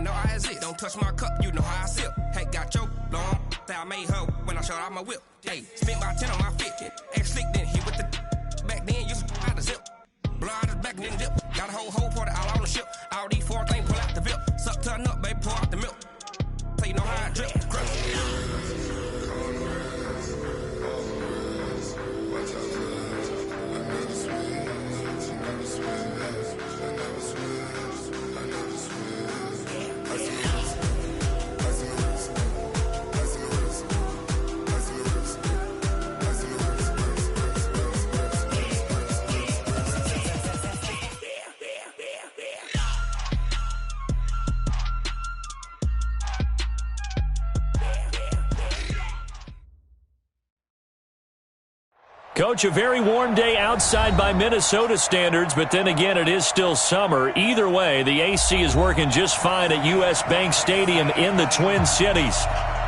know how is it. Don't touch my cup, you know how I sip. Hey, got your long, that I made her when I showed out my whip. Hey, spent my 10 on my 50. Ex slick, then hit with the back then, used to out the zip. Blow out his back, then dip. Got a whole party all on the ship. All these 4 things, pull out the VIP. Suck, turn up, baby, pour out the milk. So you know how I drip. Coach, a very warm day outside by Minnesota standards, but then again, it is still summer. Either way, the AC is working just fine at U.S. Bank Stadium in the Twin Cities.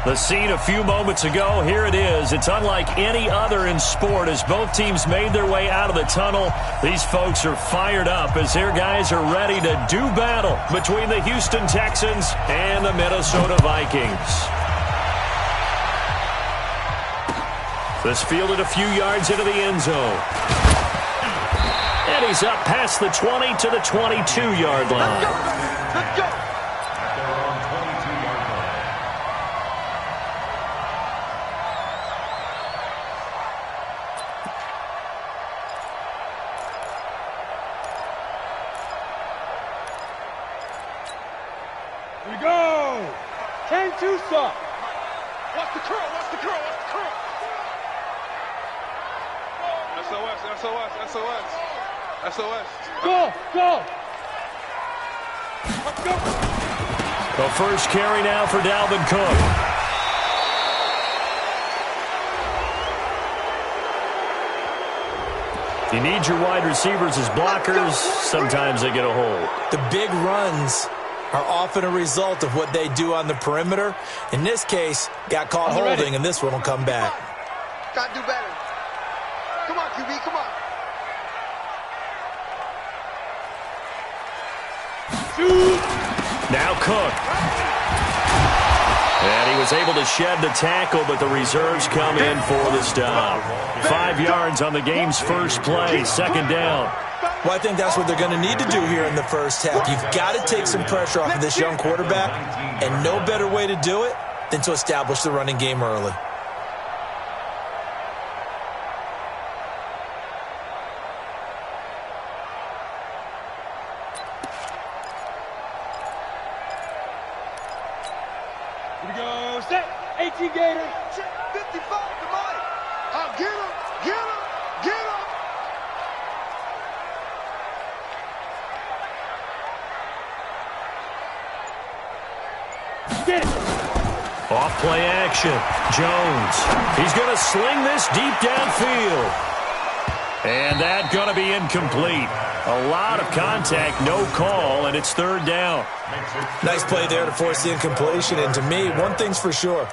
The scene a few moments ago, here it is. It's unlike any other in sport as both teams made their way out of the tunnel. These folks are fired up as their guys are ready to do battle between the Houston Texans and the Minnesota Vikings. This fielded a few yards into the end zone. And he's up past the 20 to the 22-yard line. Let's go. Here we go. 10-2 stop. Watch the curl, watch the curl, watch the curl. SOS, SOS, SOS, SOS. Go, go. Let's go. The first carry now for Dalvin Cook. You need your wide receivers as blockers. Sometimes they get a hold. The big runs are often a result of what they do on the perimeter. In this case, got caught holding, and this one will come back. Gotta do better. Come on, QB, come on. Now Cook. And he was able to shed the tackle, but the reserves come in for the stop. 5 yards on the game's first play, second down. Well, I think that's what they're going to need to do here in the first half. You've got to take some pressure off of this young quarterback, and no better way to do it than to establish the running game early. Here we go. Set. 18 Gator. 55 to Mike. Oh, get him, get him, get him. Get it. Off play action. Jones. He's going to sling this deep downfield. And that's going to be incomplete. A lot of contact, no call, and it's third down. Nice play there to force the incompletion. And to me, one thing's for sure.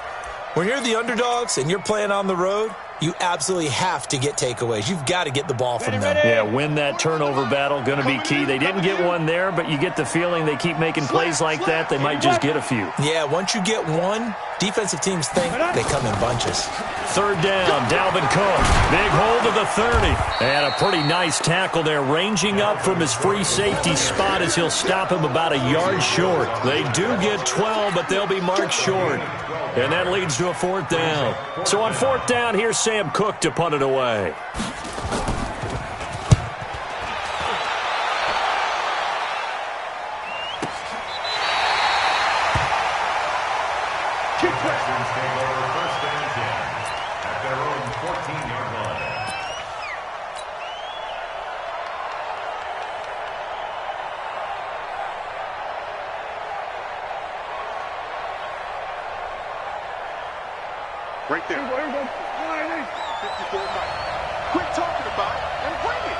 When you're the underdogs and you're playing on the road, you absolutely have to get takeaways. You've got to get the ball from them. Yeah, win that turnover battle, going to be key. They didn't get one there, but you get the feeling they keep making plays like that, they might just get a few. Yeah, once you get one, defensive teams think they come in bunches. Third down, Dalvin Cook. Big hold of the 30. And a pretty nice tackle there, ranging up from his free safety spot as he'll stop him about a yard short. They do get 12, but they'll be marked short. And that leads to a fourth down. So on fourth down, here's Sam Cook to punt it away. Right there. 54 Mike. Quit talking about it and bring it.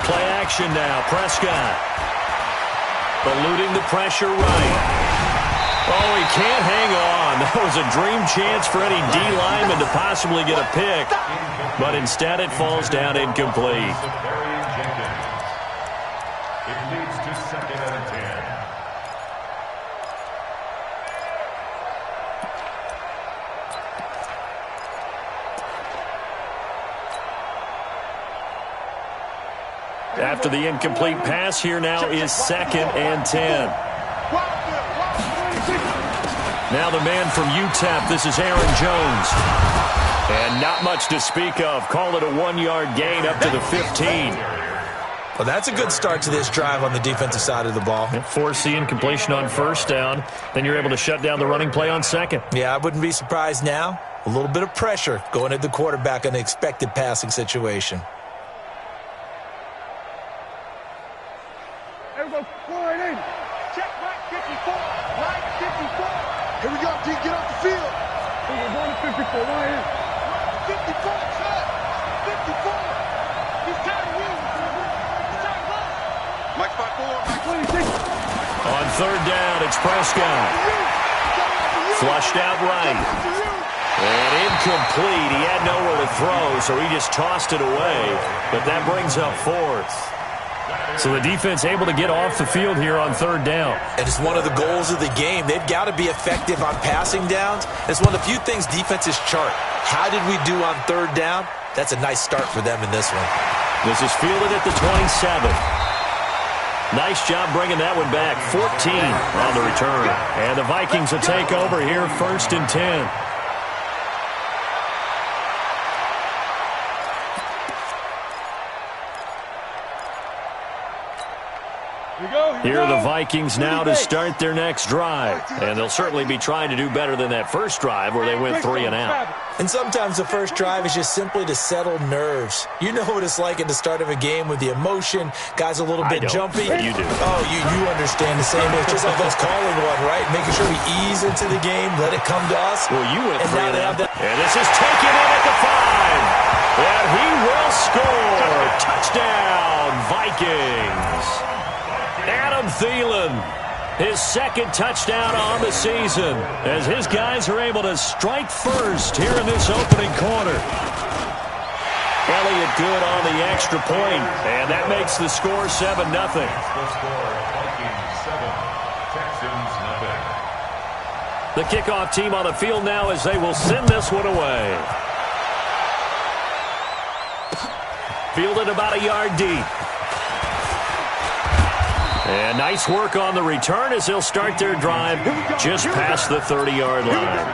Play action now. Prescott. Eluding the pressure right. Oh, he can't hang on. That was a dream chance for any D lineman to possibly get a pick. But instead it falls down incomplete. It leads to second and 10. after the incomplete pass. Here now is 2nd and 10. Now the man from UTEP, this is Aaron Jones. And not much to speak of. Call it a 1-yard gain up to the 15. Well, that's a good start to this drive on the defensive side of the ball. Force the incompletion on 1st down. Then you're able to shut down the running play on 2nd. Yeah, I wouldn't be surprised now. A little bit of pressure going at the quarterback in an expected passing situation. There we go. Line in. Check right 54. Right 54. Here we go, D. Get off the field. We're going to 54. Line in. 54, check. 54. He's tired of you. He's tired of us. Mike 5-4. 26. On 3rd down, it's Prescott. Flushed out right. And incomplete. He had nowhere to throw, so he just tossed it away. But that brings up 4th. So the defense able to get off the field here on 3rd down. And it's one of the goals of the game. They've got to be effective on passing downs. It's one of the few things defenses chart. How did we do on 3rd down? That's a nice start for them in this one. This is fielded at the 27. Nice job bringing that one back. 14 on the return. And the Vikings will take over here 1st and 10. Here are the Vikings now to start their next drive. And they'll certainly be trying to do better than that first drive where they went 3 and out. And sometimes the first drive is just simply to settle nerves. You know what it's like at the start of a game with the emotion. Guys a little bit jumpy. You do. Oh, you understand the same. It's just like us calling one, right? Making sure we ease into the game, let it come to us. Well, you went 3 and out. That. And this is taken in at the 5. And he will score. Touchdown, Vikings. Adam Thielen, his 2nd touchdown on the season, as his guys are able to strike first here in this opening quarter. Elliott good on the extra point, and that makes the score 7-0. The kickoff team on the field now as they will send this one away. Fielded about a yard deep. And nice work on the return as they'll start their drive just past the 30-yard line.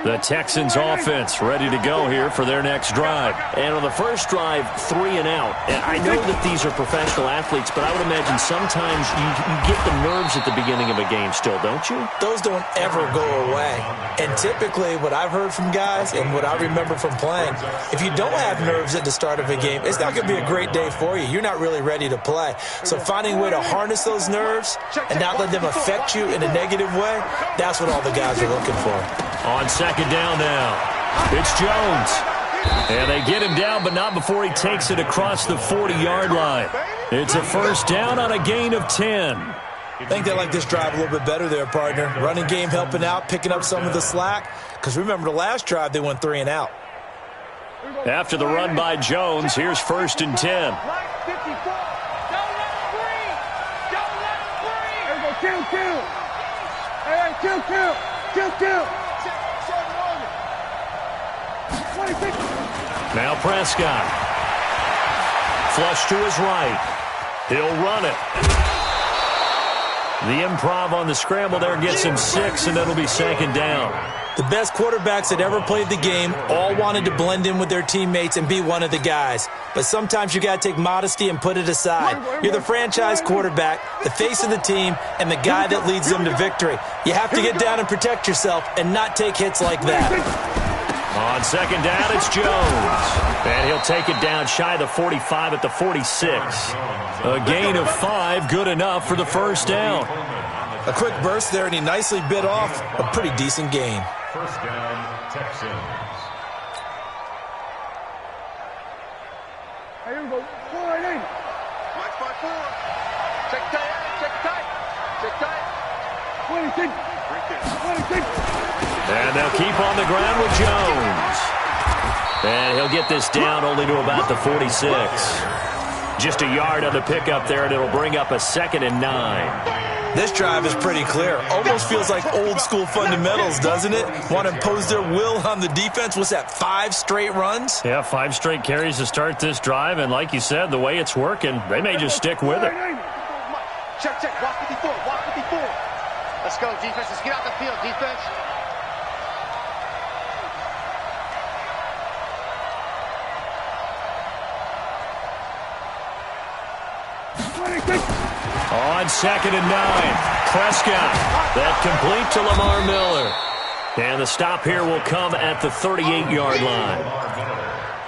The Texans offense ready to go here for their next drive. And on the first drive, 3 and out. And I know that these are professional athletes, but I would imagine sometimes you get the nerves at the beginning of a game still, don't you? Those don't ever go away. And typically what I've heard from guys and what I remember from playing, if you don't have nerves at the start of a game, it's not going to be a great day for you. You're not really ready to play. So finding a way to harness those nerves and not let them affect you in a negative way, that's what all the guys are looking for. On 2nd down now, it's Jones. And they get him down, but not before he takes it across the 40-yard line. It's a 1st down on a gain of 10. I think they like this drive a little bit better there, partner. Running game helping out, picking up some of the slack. Because remember, the last drive, they went 3 and out. After the run by Jones, here's 1st and 10. Don't let him breathe. Don't let him breathe. There we go. Kill. Hey, kill. 26. Now Prescott. Flush to his right. He'll run it. The improv on the scramble there gets him 6, and that'll be 2nd down. The best quarterbacks that ever played the game all wanted to blend in with their teammates and be one of the guys. But sometimes you got to take modesty and put it aside. You're the franchise quarterback, the face of the team, and the guy that leads them to victory. You have to get down and protect yourself and not take hits like that. On 2nd down, it's Jones. And he'll take it down shy of the 45 at the 46. A gain of 5, good enough for the 1st down. A quick burst there, and he nicely bit off a pretty decent gain. 1st down, Texans. Here we go. Line in. Mike 5-4. Check tight. 26. 26. And they'll keep on the ground with Jones. And he'll get this down only to about the 46. Just a yard on the pickup there, and it'll bring up a 2nd and 9. This drive is pretty clear. Almost feels like old school fundamentals, doesn't it? Want to impose their will on the defense. What's that, 5 straight runs? Yeah, 5 straight carries to start this drive, and like you said, the way it's working, they may just stick with it. Check, check. Watch 54. Watch 54. Let's go, defense. Let's get out the field, defense. On 2nd and 9, Prescott. That complete to Lamar Miller. And the stop here will come at the 38-yard line.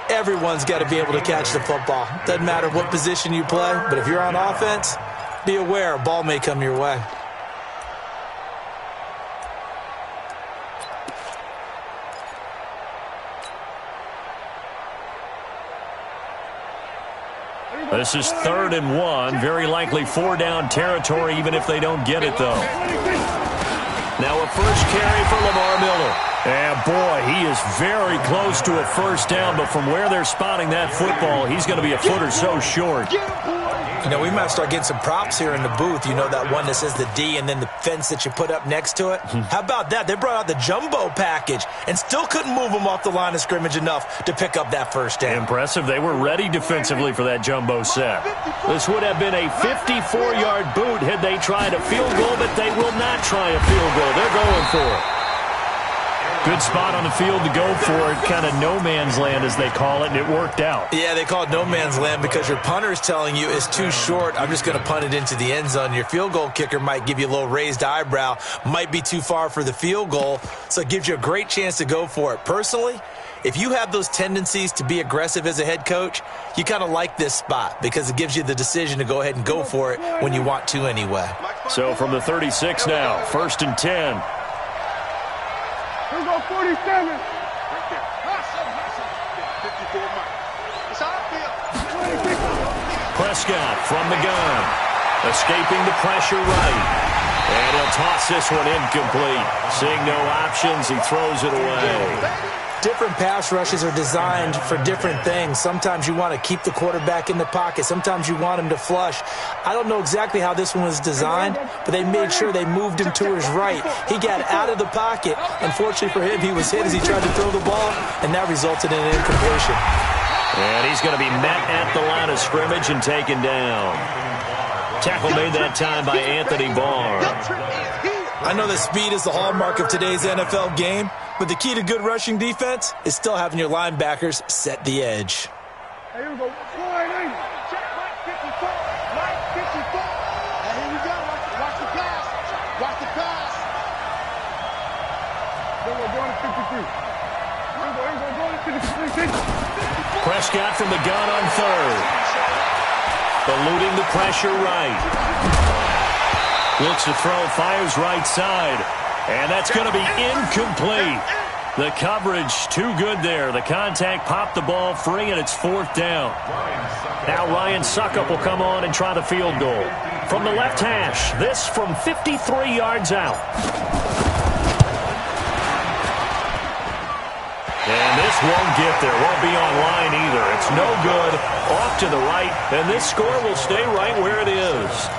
Everyone's got to be able to catch the football. Doesn't matter what position you play, but if you're on offense, be aware a ball may come your way. This is 3rd and 1. Very likely 4-down territory, even if they don't get it, though. Now a first carry for Lamar Miller. And, boy, he is very close to a first down, but from where they're spotting that football, he's going to be a foot or so short. You know, we might start getting some props here in the booth. You know, that one that says the D and then the fence that you put up next to it? How about that? They brought out the jumbo package and still couldn't move them off the line of scrimmage enough to pick up that first down. Impressive. They were ready defensively for that jumbo set. This would have been a 54-yard boot had they tried a field goal, but they will not try a field goal. They're going for it. Good spot on the field to go for it, kind of no man's land as they call it, and it worked out. Yeah, they call it no man's land because your punter is telling you it's too short. I'm just going to punt it into the end zone. Your field goal kicker might give you a little raised eyebrow, might be too far for the field goal, so it gives you a great chance to go for it. Personally, if you have those tendencies to be aggressive as a head coach, you kind of like this spot because it gives you the decision to go ahead and go for it when you want to anyway. So from the 36 now, 1st and 10. Here we go, 47. Right there. 54 Mike. It's our field. Prescott from the gun. Escaping the pressure right. And he'll toss this one incomplete. Seeing no options, he throws it away. Different pass rushes are designed for different things. Sometimes you want to keep the quarterback in the pocket. Sometimes you want him to flush. I don't know exactly how this one was designed, but they made sure they moved him to his right. He got out of the pocket. Unfortunately for him, he was hit as he tried to throw the ball, and that resulted in an incompletion. And he's going to be met at the line of scrimmage and taken down. Tackle made that time by Anthony Barr. I know that speed is the hallmark of today's NFL game, but the key to good rushing defense is still having your linebackers set the edge. Hey, here we go. Check Mike 54. Mike 54. Hey, here we go. Watch the pass. Watch the pass. We're going to 53. We're going to 53. Prescott from the gun on 3rd. Eluding the pressure right. Looks to throw, fires right side. And that's going to be incomplete. The coverage too good there. The contact popped the ball free, and it's 4th down. Now Ryan Suckup will come on and try the field goal. From the left hash, this from 53 yards out. And this won't get there. Won't be on line either. It's no good. Off to the right, and this score will stay right where it is.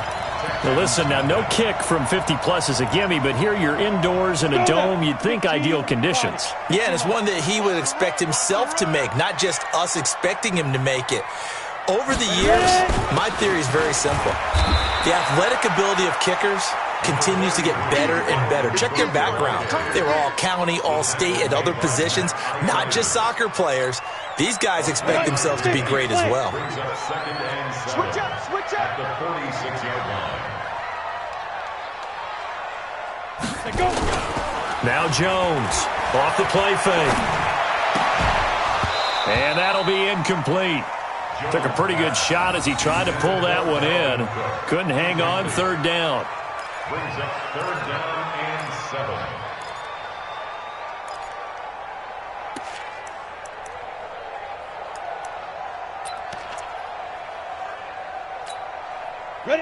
Now listen, now no kick from 50-plus is a gimme, but here you're indoors in a dome. You'd think ideal conditions. Yeah, and it's one that he would expect himself to make, not just us expecting him to make it. Over the years, my theory is very simple. The athletic ability of kickers continues to get better and better. Check their background. They were all county, all state, at other positions, not just soccer players. These guys expect themselves to be great as well. Switch up, switch up. The 46-yard line. Now Jones off the play fake. And that'll be incomplete. Took a pretty good shot as he tried to pull that one in. Couldn't hang on. 3rd down. Brings up 3rd down and 7.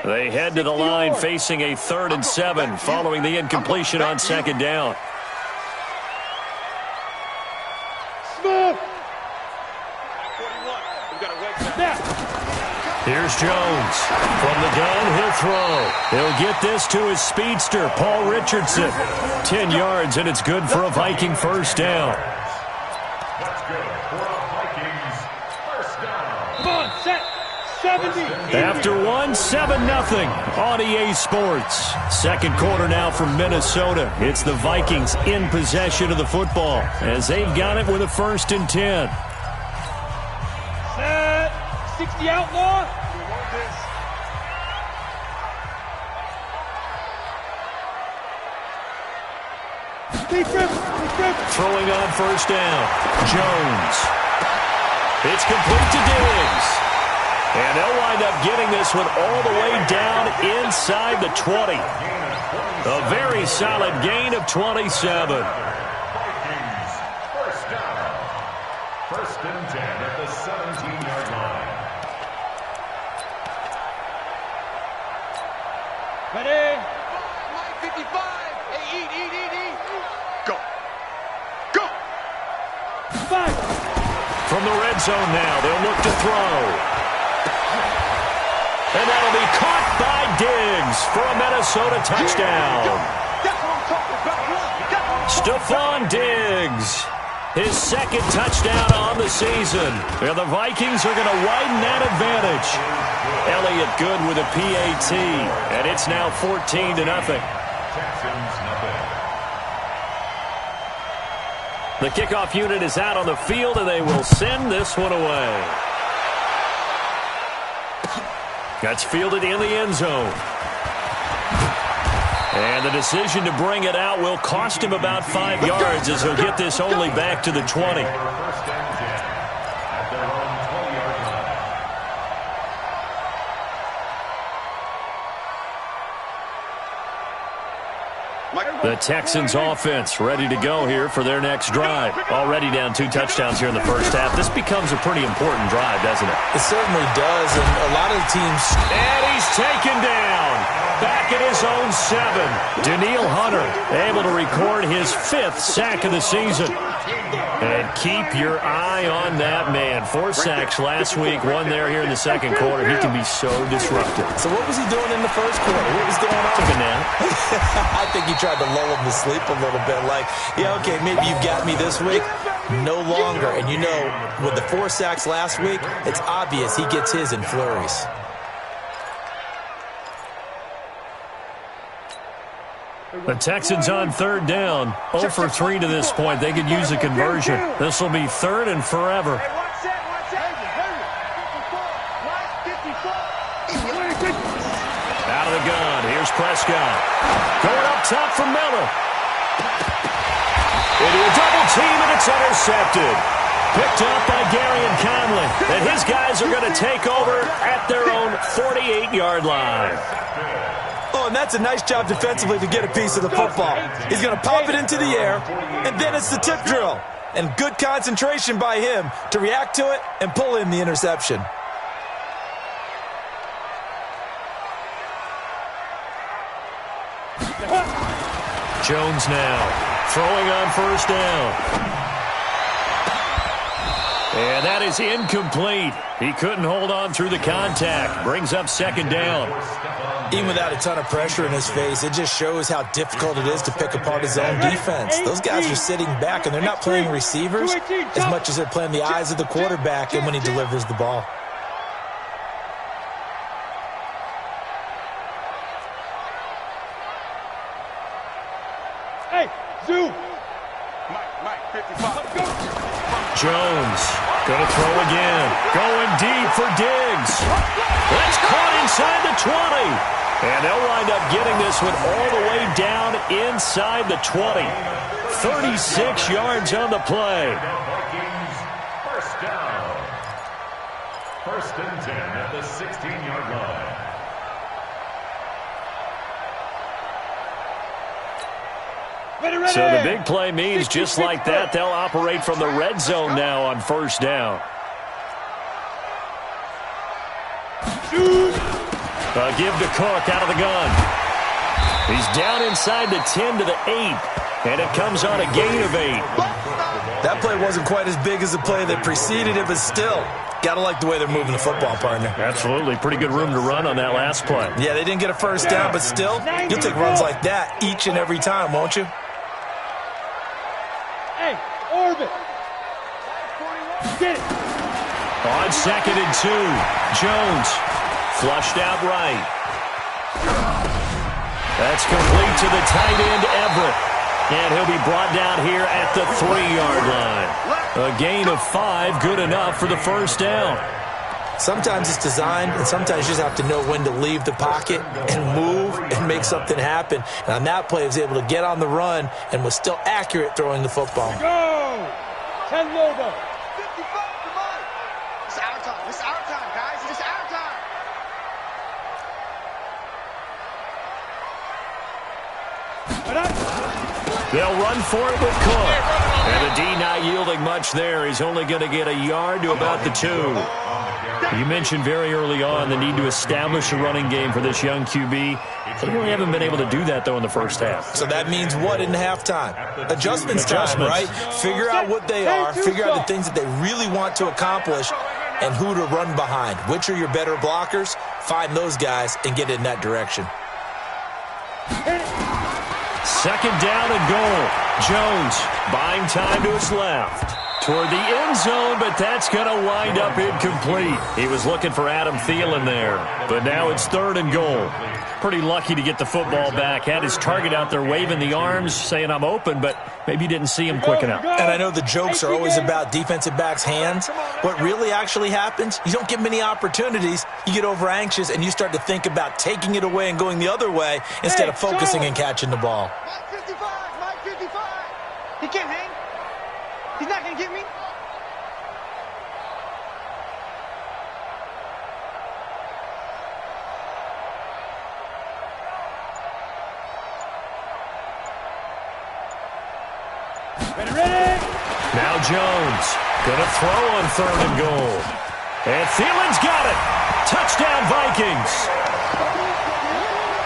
They head to the line facing a 3rd and 7 following the incompletion on 2nd down. Here's Jones. From the gun, he'll throw. He'll get this to his speedster, Paul Richardson. 10 yards, and it's good for a Viking first down. That's good for a Vikings first down. Come on, set. 70. After 7-0 on EA Sports. Second quarter now from Minnesota. It's the Vikings in possession of the football as they've got it with a 1st and 10. Set. 60 outlaw. Throwing on first down. Jones. It's complete to Diggs. And they'll wind up getting this one all the way down inside the 20. A very solid gain of 27. Vikings first down. 1st and 10 at the 17-yard line. Ready. Mike 55. Hey, eat. Go. Go. 5. From the red zone now, they'll look to throw. And that'll be caught by Diggs for a Minnesota touchdown. That's what I'm talking about. Stephon Diggs, his 2nd touchdown on the season. And the Vikings are going to widen that advantage. Elliott good with a PAT, and it's now 14-0. Texans nothing. The kickoff unit is out on the field, and they will send this one away. That's fielded in the end zone. And the decision to bring it out will cost him about 5 yards as he'll get this only back to the 20. 1st and 10 at their own 20-yard line. The Texans offense ready to go here for their next drive. Already down 2 touchdowns here in the first half. This becomes a pretty important drive, doesn't it? It certainly does, and a lot of the teams... And he's taken down. Back at his own 7. Daniil Hunter able to record his 5th sack of the season. And keep your eye on that man. 4 sacks last week, 1 there here in the second quarter. He can be so disruptive. So what was he doing in the first quarter? What was going on? Took a nap. I think he tried to lull him to sleep a little bit. Like, yeah, okay, maybe you got me this week. No longer. And you know, with the 4 sacks last week, it's obvious he gets his in flurries. The Texans on 3rd down. 0 for 3 to this point. They could use a conversion. This will be 3rd and forever. Out of the gun. Here's Prescott. Going up top for Miller. Into a double team, and it's intercepted. Picked up by Gary and Conley. And his guys are going to take over at their own 48-yard line. Oh, and that's a nice job defensively to get a piece of the football. He's going to pop it into the air, and then it's the tip drill. And good concentration by him to react to it and pull in the interception. Jones now throwing on first down. And that is incomplete. He couldn't hold on through the contact. Brings up 2nd down. Even without a ton of pressure in his face, it just shows how difficult it is to pick apart his own defense. Those guys are sitting back, and they're not playing receivers as much as they're playing the eyes of the quarterback and when he delivers the ball. Hey, Zoo. Mike 55. Go. Jones going to throw again. Going deep for Diggs. That's caught inside the 20. And they'll wind up getting this one all the way down inside the 20. 36 yards on the play. Vikings first down. 1st and 10 at the 16-yard line. Ready. So the big play means just like that, they'll operate from the red zone now on first down. A give to Cook out of the gun. He's down inside the 10 to the 8, and it comes on a gain of 8. That play wasn't quite as big as the play that preceded it, but still, Got to like the way they're moving the football, partner. Absolutely. Pretty good room to run on that last play. Yeah, they didn't get a first down, but still, you'll take runs like that each and every time, won't you? Hey, orbit. Get it. On 2nd and 2, Jones flushed out right. That's complete to the tight end, Everett. And he'll be brought down here at the 3-yard line. A gain of 5, good enough for the first down. Sometimes it's designed, and sometimes you just have to know when to leave the pocket and move and make something happen. And on that play, he was able to get on the run and was still accurate throwing the football. Go! 10 Lobo. 55, come on. It's our time. It's our time, guys. It's our time. They'll run for it with Cook. And the D not yielding much there. He's only going to get a yard to about the 2. You mentioned very early on the need to establish a running game for this young QB. They really haven't been able to do that, though, in the first half. So that means what in halftime? Adjustments time, right? Figure out what they are, figure out the things that they really want to accomplish, and who to run behind. Which are your better blockers? Find those guys and get in that direction. 2nd down and goal. Jones buying time to his left. Toward the end zone, but that's going to wind up incomplete. He was looking for Adam Thielen there, but now it's 3rd and goal. Pretty lucky to get the football back. Had his target out there waving the arms, saying I'm open, but maybe you didn't see him quick enough. And I know the jokes are always about defensive backs' hands. What really actually happens, you don't get many opportunities. You get over anxious, and you start to think about taking it away and going the other way instead of focusing and catching the ball. Mike 55, Mike 55. He can't hang. He's not going to get me. Ready? Now Jones going to throw on 3rd and goal. And Thielen's got it. Touchdown Vikings.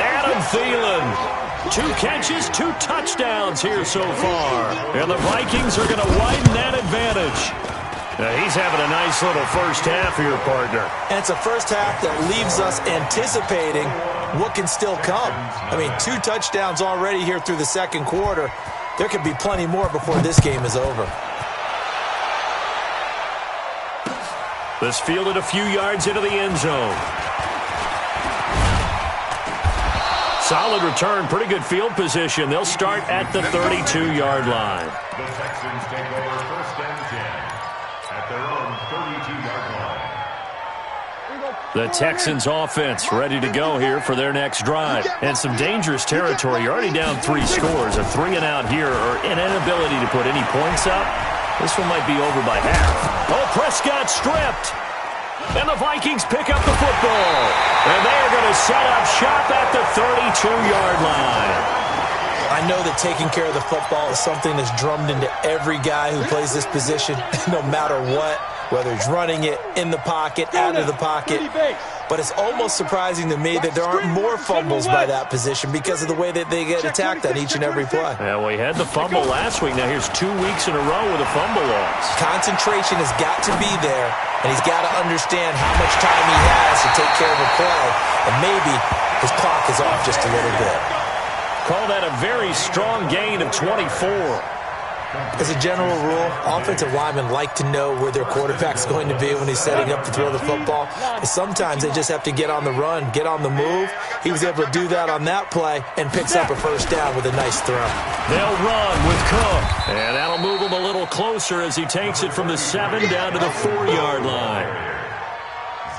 Adam Thielen. 2 catches, 2 touchdowns here so far. And the Vikings are going to widen that advantage. Now he's having a nice little first half here, partner. And it's a first half that leaves us anticipating what can still come. I mean, 2 touchdowns already here through the 2nd quarter. There could be plenty more before this game is over. This fielded a few yards into the end zone. Solid return, pretty good field position. They'll start at the 32-yard line. The Texans take over 1st and 10 at their own 32-yard line. The Texans offense ready to go here for their next drive. And some dangerous territory. You're already down 3 scores. A 3-and-out here or an inability to put any points up. This one might be over by half. Oh, Prescott stripped. And the Vikings pick up the football. And they are going to set up shop at the 32-yard line. I know that taking care of the football is something that's drummed into every guy who plays this position, no matter what, whether he's running it, in the pocket, out of the pocket. But it's almost surprising to me that there aren't more fumbles by that position because of the way that they get attacked on each and every play. Yeah, well, he had the fumble last week. Now here's 2 weeks in a row with a fumble loss. Concentration has got to be there, and he's got to understand how much time he has to take care of a play, and maybe his clock is off just a little bit. Call that a very strong gain of 24. As a general rule, offensive linemen like to know where their quarterback's going to be when he's setting up to throw the football. But sometimes they just have to get on the run, get on the move. He was able to do that on that play and picks up a first down with a nice throw. They'll run with Cook. And that'll move him a little closer as he takes it from the 7 down to the 4-yard line.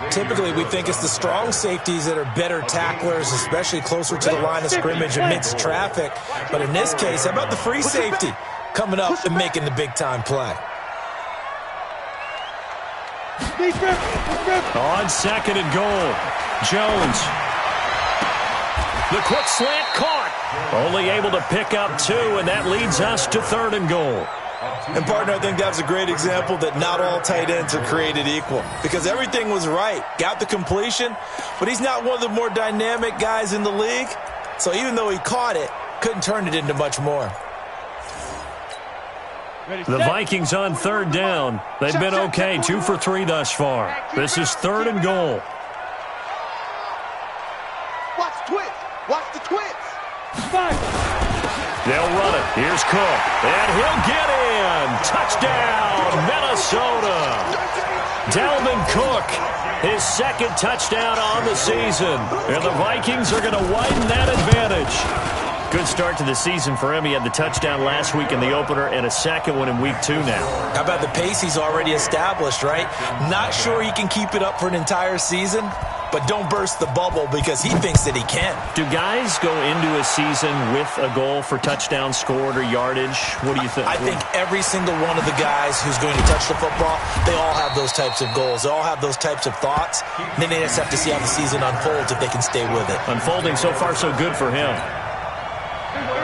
Typically, we think it's the strong safeties that are better tacklers, especially closer to the line of scrimmage amidst traffic. But in this case, how about the free safety coming up and making the big-time play? On 2nd and goal, Jones. The quick slant caught. Only able to pick up 2, and that leads us to 3rd and goal. And, partner, I think that was a great example that not all tight ends are created equal because everything was right. Got the completion, but he's not one of the more dynamic guys in the league. So even though he caught it, couldn't turn it into much more. The Vikings on third down. They've been okay, 2 for 3 thus far. This is 3rd and goal. Watch the twits. Watch the twits. They'll run it. Here's Cook. And he'll get in. Touchdown, Minnesota. Dalvin Cook, his 2nd touchdown on the season. And the Vikings are going to widen that advantage. Good start to the season for him. He had the touchdown last week in the opener and a 2nd one in week 2 now. How about the pace he's already established, right? Not sure he can keep it up for an entire season, but don't burst the bubble because he thinks that he can. Do guys go into a season with a goal for touchdown scored or yardage? What do you think? I think every single one of the guys who's going to touch the football, they all have those types of goals. They all have those types of thoughts. And then they just have to see how the season unfolds if they can stay with it. Unfolding so far so good for him.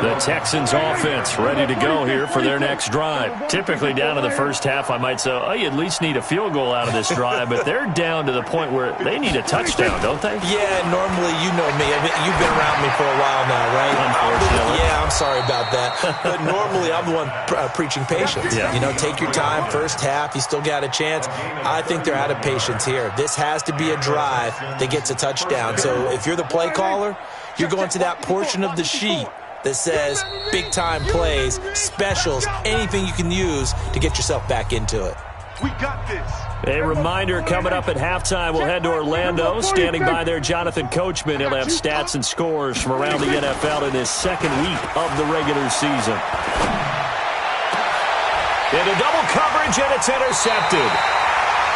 The Texans offense ready to go here for their next drive. Typically down to the first half, I might say, oh, you at least need a field goal out of this drive, but they're down to the point where they need a touchdown, don't they? Yeah, normally, you know me. I mean, you've been around me for a while now, right? Unfortunately. Yeah, I'm sorry about that. But normally, I'm the one preaching patience. Yeah. You know, take your time. First half, you still got a chance. I think they're out of patience here. This has to be a drive that gets a touchdown. So if you're the play caller, you're going to that portion of the sheet that says big-time plays, specials, anything you can use to get yourself back into it. We got this. A reminder coming up at halftime, we'll head to Orlando. Standing by there, Jonathan Coachman. He'll have stats and scores from around the NFL in his 2nd week of the regular season. Into double coverage, and it's intercepted.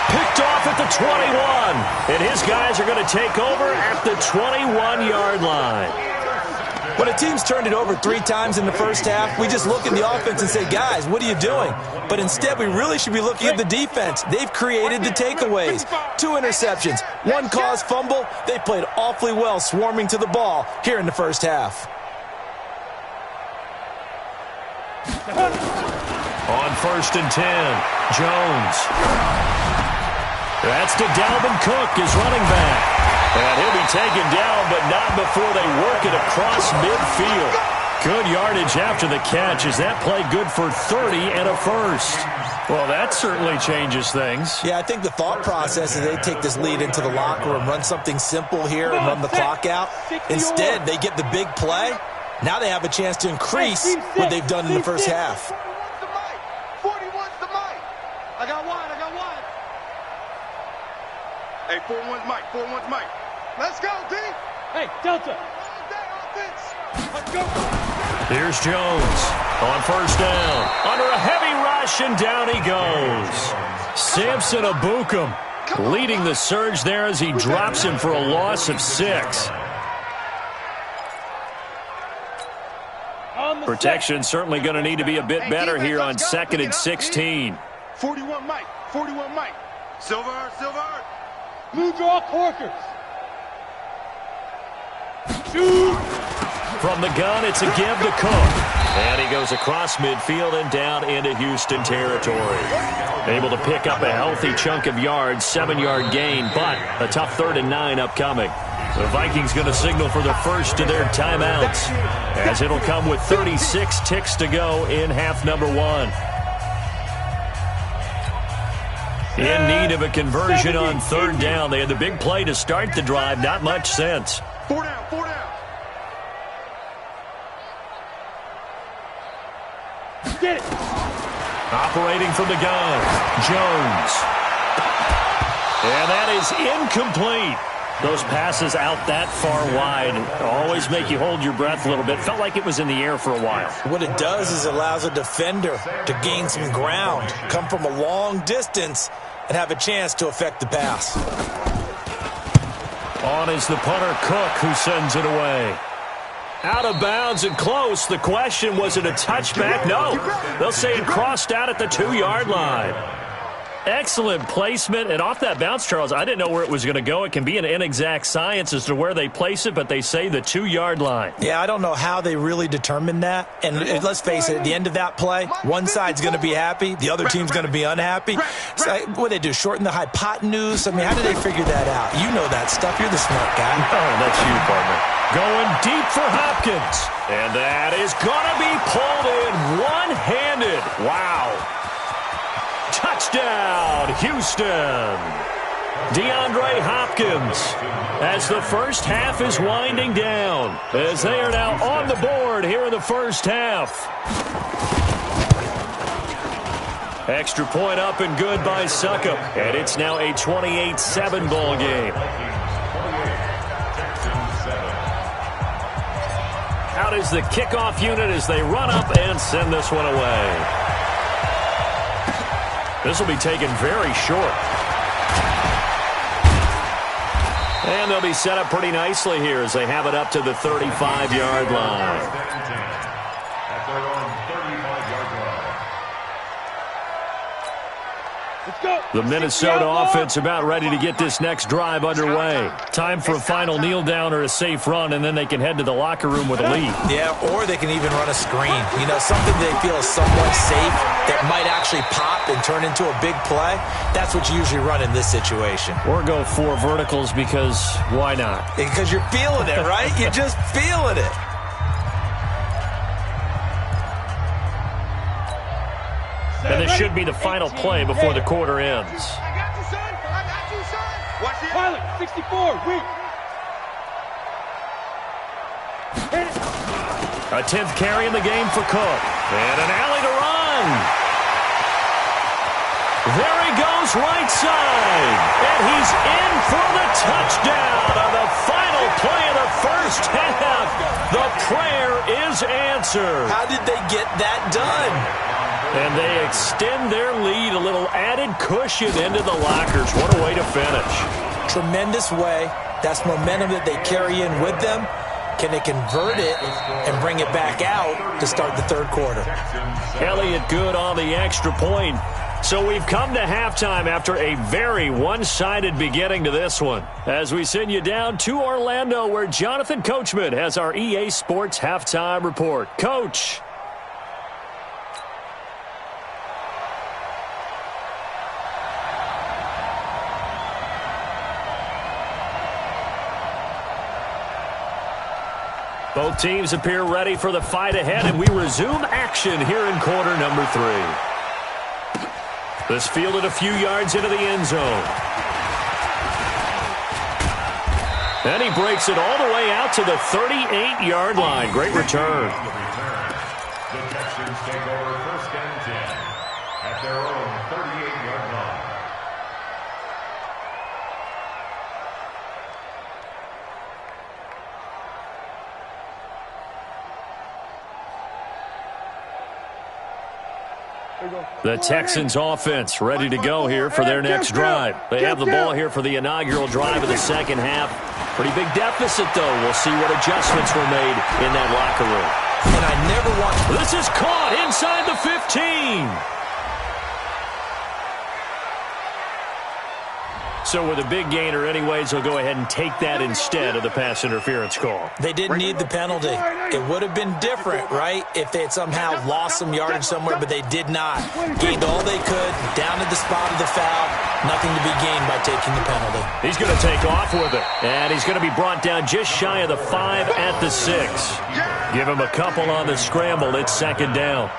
Picked off at the 21. And his guys are going to take over at the 21-yard line. When a team's turned it over 3 times in the first half, we just look at the offense and say, guys, what are you doing? But instead, we really should be looking at the defense. They've created the takeaways. 2 interceptions, 1 caused fumble. They played awfully well swarming to the ball here in the first half. On 1st and 10, Jones. That's to Dalvin Cook, his running back. And he'll be taken down, but not before they work it across midfield. Good yardage after the catch. Is that play good for 30 and a first? Well, that certainly changes things. Yeah, I think the thought process is they take this lead into the locker room, run something simple here and run the clock out. Instead, they get the big play. Now they have a chance to increase what they've done in the first half. 41's the mic. I got one. Hey, 41's Mike. 41's Mike. Let's go, D. Hey, Delta. All day offense. Let's go. Here's Jones on 1st down. Under a heavy rush, and down he goes. Samson Abukum leading the surge there as he drops him for a loss of 6. Protection certainly going to need to be a bit better here on 2nd and 16. 41 Mike. 41 Mike. Silver. Blue draw corkers. From the gun, it's a give to Cook. And he goes across midfield and down into Houston territory. Able to pick up a healthy chunk of yards, 7-yard gain, but a tough 3rd and 9 upcoming. The Vikings going to signal for the first of their timeouts, as it'll come with 36 ticks to go in half number 1. In need of a conversion on 3rd down. They had the big play to start the drive. Not much sense. 4 down. Get it. Operating from the gun, Jones. And that is incomplete. Those passes out that far wide always make you hold your breath a little bit. Felt like it was in the air for a while. What it does is it allows a defender to gain some ground, come from a long distance, and have a chance to affect the pass. On is the punter, Cook, who sends it away. Out of bounds and close. The question, was it a touchback? No. They'll say it crossed out at the 2-yard line. Excellent placement. And off that bounce, Charles, I didn't know where it was going to go. It can be an inexact science as to where they place it, but they say the 2-yard line. Yeah, I don't know how they really determined that. And let's face it, at the end of that play, one side's going to be happy, the other team's going to be unhappy. So, what do they do, shorten the hypotenuse? I mean, how do they figure that out? You know that stuff. You're the smart guy. Oh, that's you, partner. Going deep for Hopkins. And that is going to be pulled in one-handed. Wow. Touchdown, Houston. DeAndre Hopkins, as the first half is winding down, as they are now on the board here in the first half. Extra point up and good by Succop, and it's now a 28-7 ball game. Out is the kickoff unit as they run up and send this one away. This will be taken very short. And they'll be set up pretty nicely here as they have it up to the 35-yard line. At their own 35-yard line. Let's go. The Minnesota offense about ready to get this next drive underway. Time for a final kneel down or a safe run, and then they can head to the locker room with a lead. Yeah, or they can even run a screen. You know, something they feel is somewhat safe that might actually pop and turn into a big play. That's what you usually run in this situation. Or go 4 verticals because why not? Because you're feeling it, right? You're just feeling it. And this should be the final play before the quarter ends. I got you, son. I got you, son. Watch it. Pilot, 64, weak. Hit it. A 10th carry in the game for Cook. And an alley to run. There he goes right side. And he's in for the touchdown on the final play of the first half. The prayer is answered. How did they get that done? And they extend their lead, a little added cushion into the lockers. What a way to finish. Tremendous way. That's momentum that they carry in with them. Can they convert it and bring it back out to start the third quarter? Elliott good on the extra point. So we've come to halftime after a very one-sided beginning to this one. As we send you down to Orlando, where Jonathan Coachman has our EA Sports halftime report. Coach. Both teams appear ready for the fight ahead, and we resume action here in quarter number 3. This fielded a few yards into the end zone. And he breaks it all the way out to the 38-yard line. Great return. The Texans take over first and 10 at their own 38-yard line. The Texans offense ready to go here for their next drive. They have the ball here for the inaugural drive of the second half. Pretty big deficit, though. We'll see what adjustments were made in that locker room. And I never want... This is caught inside the 15. So with a big gainer anyways, they'll go ahead and take that instead of the pass interference call. They didn't need the penalty. It would have been different, right, if they had somehow lost some yardage somewhere, but they did not. Gained all they could, down at the spot of the foul. Nothing to be gained by taking the penalty. He's going to take off with it. And he's going to be brought down just shy of the 5 at the 6. Give him a couple on the scramble. It's second down.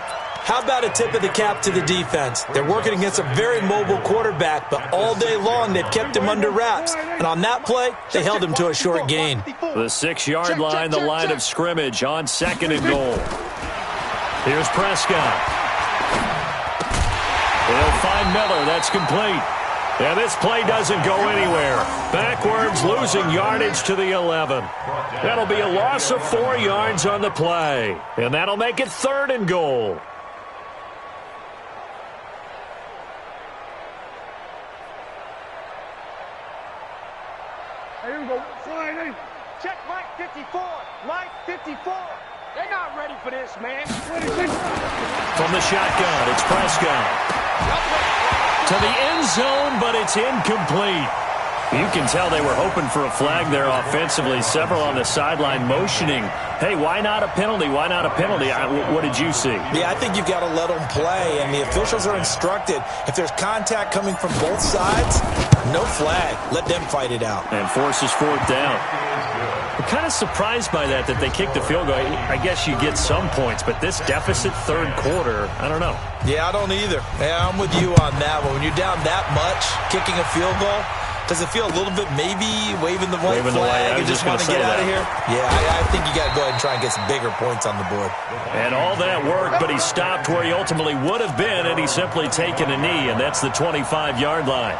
How about a tip of the cap to the defense? They're working against a very mobile quarterback, but all day long they've kept him under wraps. And on that play, they held him to a short gain. The 6-yard line, the line of scrimmage on second and goal. Here's Prescott. They'll find Miller. That's complete. And this play doesn't go anywhere. Backwards, losing yardage to the 11. That'll be a loss of 4 yards on the play. And that'll make it third and goal. Here we go. Slide in. Check Mike 54. Mike 54. They're not ready for this, man. From the shotgun, it's Prescott. To the end zone, but it's incomplete. You can tell they were hoping for a flag there offensively. Several on the sideline motioning, hey, why not a penalty? Why not a penalty? What did you see? Yeah, I think you've got to let them play, and the officials are instructed. If there's contact coming from both sides, no flag. Let them fight it out. And forces fourth down. I'm kind of surprised by that they kicked the field goal. I guess you get some points, but this deficit third quarter, I don't know. Yeah, I don't either. Yeah, I'm with you on that one. When you're down that much, kicking a field goal, does it feel a little bit maybe waving the white flag and just want to get out of here? Yeah, I think you got to go ahead and try and get some bigger points on the board. And all that work, but he stopped where he ultimately would have been, and he's simply taken a knee, and that's the 25-yard line.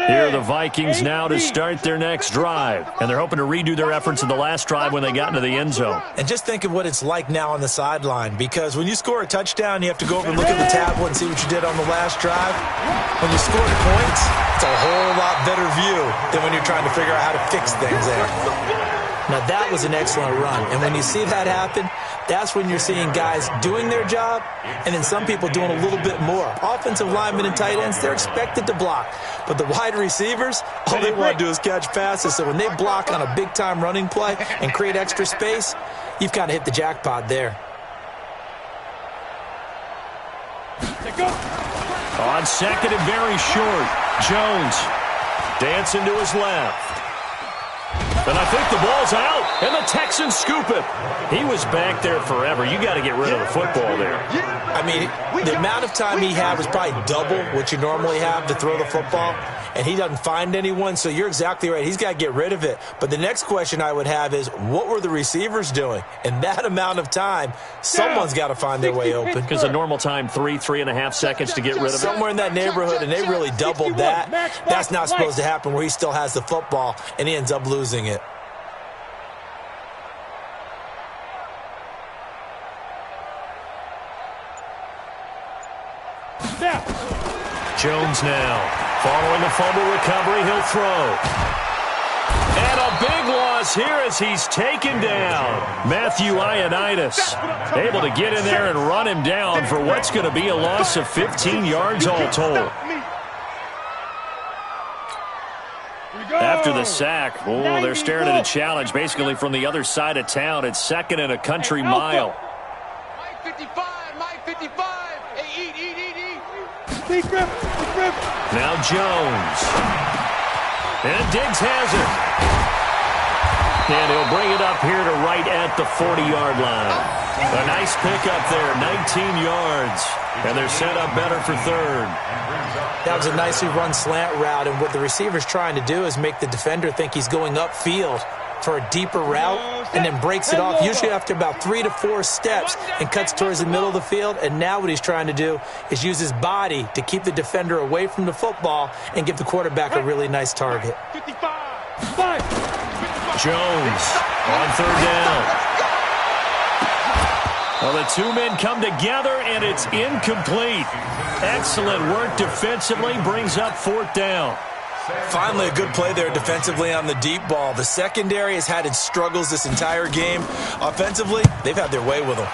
Here are the Vikings now to start their next drive. And they're hoping to redo their efforts in the last drive when they got into the end zone. And just think of what it's like now on the sideline, because when you score a touchdown, you have to go over and look at the tablet and see what you did on the last drive. When you scored points, it's a whole lot better view than when you're trying to figure out how to fix things there. Now, that was an excellent run. And when you see that happen, that's when you're seeing guys doing their job and then some people doing a little bit more. Offensive linemen and tight ends, they're expected to block. But the wide receivers, all they want to do is catch passes. So when they block on a big-time running play and create extra space, you've kind of hit the jackpot there. On second and very short, Jones dancing to his left. And I think the ball's out, and the Texans scoop it. He was back there forever. You got to get rid of the football there. I mean, the amount of time he had was probably double what you normally have to throw the football, and he doesn't find anyone, so you're exactly right. He's got to get rid of it. But the next question I would have is, what were the receivers doing? In that amount of time, someone's got to find their way open. Because a normal time, 3.5 seconds to get rid of it. Somewhere in that neighborhood, and they really doubled that. That's not supposed to happen where he still has the football, and he ends up losing it. Jones now, following the fumble recovery, he'll throw. And a big loss here as he's taken down. Matthew Ioannidis able to get in there and run him down for what's going to be a loss of 15 yards all told. After the sack, they're staring at a challenge basically from the other side of town. It's second and a country mile. Mike 55, Mike 55. Hey, eat. Now Jones. And Diggs has it. And he'll bring it up here to right at the 40-yard line. A nice pickup there, 19 yards. And they're set up better for third. That was a nicely run slant route, and what the receiver's trying to do is make the defender think he's going upfield for a deeper route and then breaks it off, usually after about 3 to 4 steps, and cuts towards the middle of the field. And now what he's trying to do is use his body to keep the defender away from the football and give the quarterback a really nice target. Jones on third down. Well, the two men come together, and it's incomplete. Excellent work defensively, brings up fourth down. Finally, a good play there defensively on the deep ball. The secondary has had its struggles this entire game. Offensively, they've had their way with him.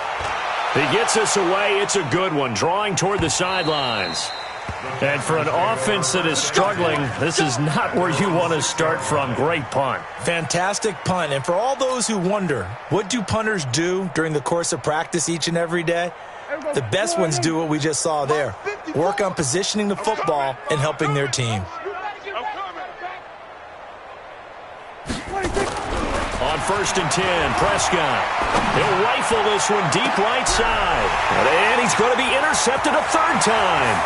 He gets us away. It's a good one, drawing toward the sidelines. And for an offense that is struggling, this is not where you want to start from. Great punt. Fantastic punt. And for all those who wonder, what do punters do during the course of practice each and every day? The best ones do what we just saw there. Work on positioning the football and helping their team. On first and 10, Prescott. He'll rifle this one deep right side. And he's going to be intercepted a third time.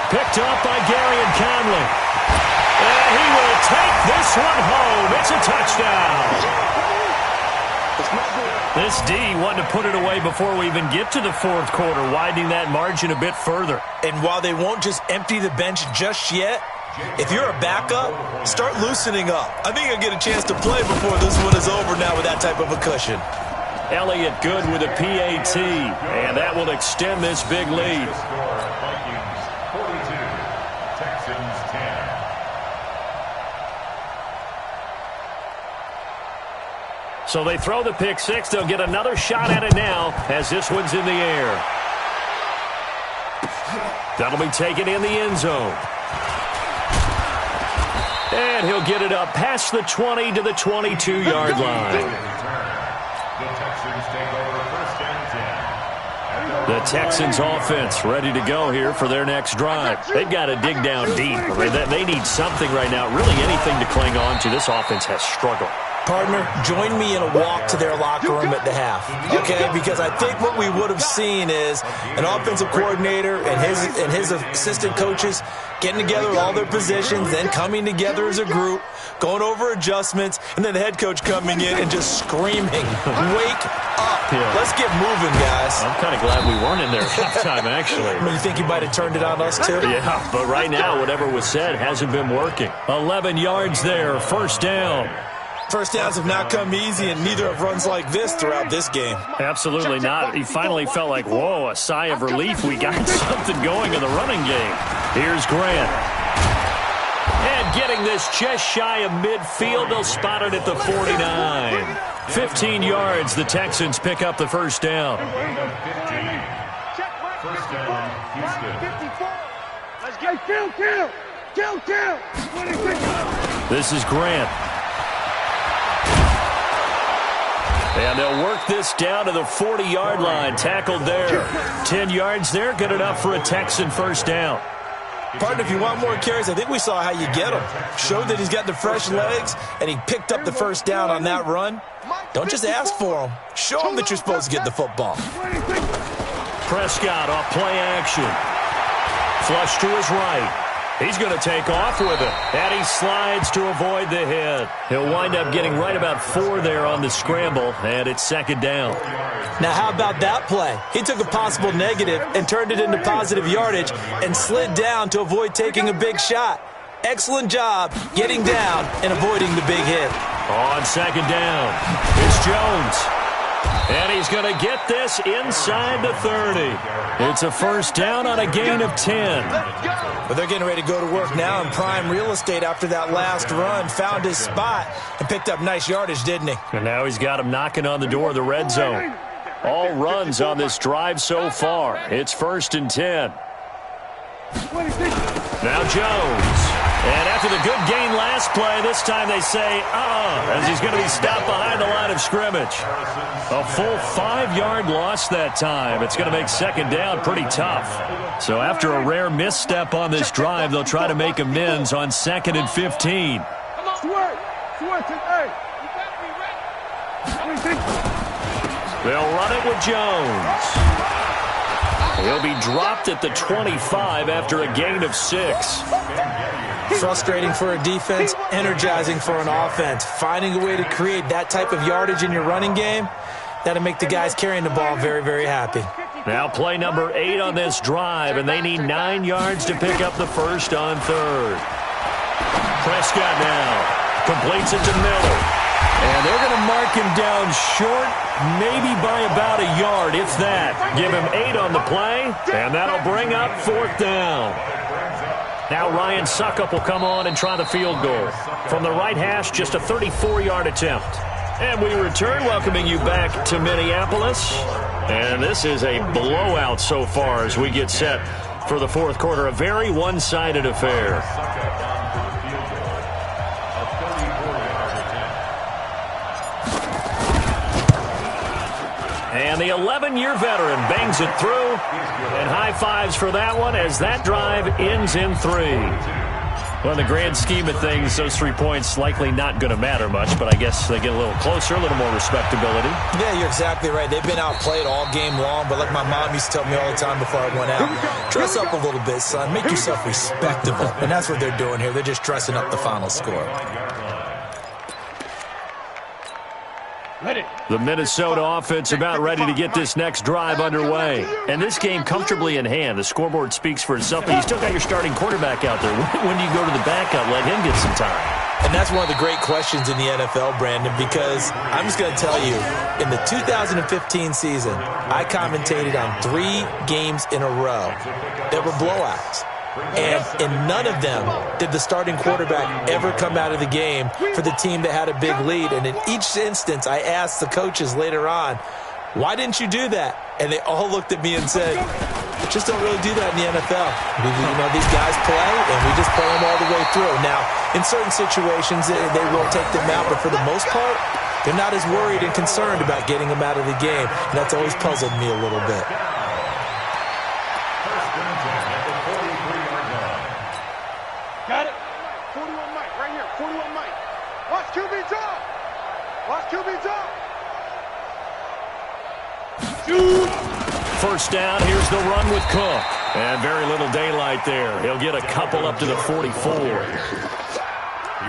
Picked up by Gary and Conley. And he will take this one home. It's a touchdown. This D wanted to put it away before we even get to the fourth quarter, widening that margin a bit further. And while they won't just empty the bench just yet, if you're a backup, start loosening up. I think you'll get a chance to play before this one is over now with that type of a cushion. Elliott good with a PAT, and that will extend this big lead. Texans 10. So they throw the pick six. They'll get another shot at it now as this one's in the air. That'll be taken in the end zone. And he'll get it up past the 20 to the 22-yard line. The Texans take over first and 10. The Texans offense ready to go here for their next drive. They've got to dig down deep. They need something right now, really anything to cling on to. This offense has struggled. Partner, join me in a walk to their locker room at the half, okay? Because I think what we would have seen is an offensive coordinator and his assistant coaches getting together with all their positions, then coming together as a group, going over adjustments, and then the head coach coming in and just screaming, "Wake up! Yeah. Let's get moving, guys." I'm kind of glad we weren't in there at halftime, actually. I mean, you think he might have turned it on us, too? Yeah, but right now, whatever was said hasn't been working. 11 yards there, first down. First downs have not come easy, and neither have runs like this throughout this game. Absolutely not. He finally felt like, whoa, a sigh of relief. We got something going in the running game. Here's Grant. And getting this just shy of midfield. They'll spot it at the 49. 15 yards. The Texans pick up the first down. First down, Houston. Let's get kill. This is Grant. And they'll work this down to the 40-yard line. Tackled there. 10 yards there. Good enough for a Texan first down. Partner, if you want more carries, I think we saw how you get him. Showed that he's got the fresh legs, and he picked up the first down on that run. Don't just ask for him. Show him that you're supposed to get the football. Prescott off play action. Flush to his right. He's going to take off with it. And he slides to avoid the hit. He'll wind up getting right about 4 there on the scramble, and it's second down. Now, how about that play? He took a possible negative and turned it into positive yardage and slid down to avoid taking a big shot. Excellent job getting down and avoiding the big hit. On second down, it's Jones. And he's going to get this inside the 30. It's a first down on a gain of 10. But they're getting ready to go to work now in prime real estate after that last run. Found his spot and picked up nice yardage, didn't he? And now he's got him knocking on the door of the red zone. All runs on this drive so far. It's first and 10. Now Jones. And after the good gain last play, this time they say, as he's going to be stopped behind the line of scrimmage. A full 5-yard loss that time. It's going to make second down pretty tough. So after a rare misstep on this drive, they'll try to make amends on 2nd and 15. They'll run it with Jones. He'll be dropped at the 25 after a gain of 6. Frustrating for a defense, energizing for an offense. Finding a way to create that type of yardage in your running game, that'll make the guys carrying the ball very, very happy. Now play number 8 on this drive, and they need 9 yards to pick up the first on 3rd. Prescott now completes it to Miller. And they're going to mark him down short, maybe by about a yard, if that. Give him 8 on the play, and that'll bring up 4th down. Now Ryan Suckup will come on and try the field goal. From the right hash, just a 34-yard attempt. And we return, welcoming you back to Minneapolis. And this is a blowout so far as we get set for the 4th quarter. A very one-sided affair. And the 11-year veteran bangs it through. And high fives for that one as that drive ends in 3. Well, in the grand scheme of things, those 3 points likely not going to matter much, but I guess they get a little closer, a little more respectability. Yeah, you're exactly right. They've been outplayed all game long, but like my mom used to tell me all the time before I went out, dress up a little bit, son. Make yourself respectable. And that's what they're doing here. They're just dressing up the final score. The Minnesota offense about ready to get this next drive underway. And this game comfortably in hand. The scoreboard speaks for itself, but you still got your starting quarterback out there. When do you go to the backup? Let him get some time. And that's one of the great questions in the NFL, Brandon, because I'm just going to tell you, in the 2015 season, I commentated on 3 games in a row that were blowouts. And in none of them did the starting quarterback ever come out of the game for the team that had a big lead. And in each instance, I asked the coaches later on, why didn't you do that? And they all looked at me and said, just don't really do that in the NFL. These guys play, and we just play them all the way through. Now, in certain situations, they will take them out, but for the most part, they're not as worried and concerned about getting them out of the game. And that's always puzzled me a little bit. Got it. 41 Mike, right here. 41 Mike. Watch QB drop. Watch QB drop. Shoot. First down, here's the run with Cook. And very little daylight there. He'll get a couple up to the 44.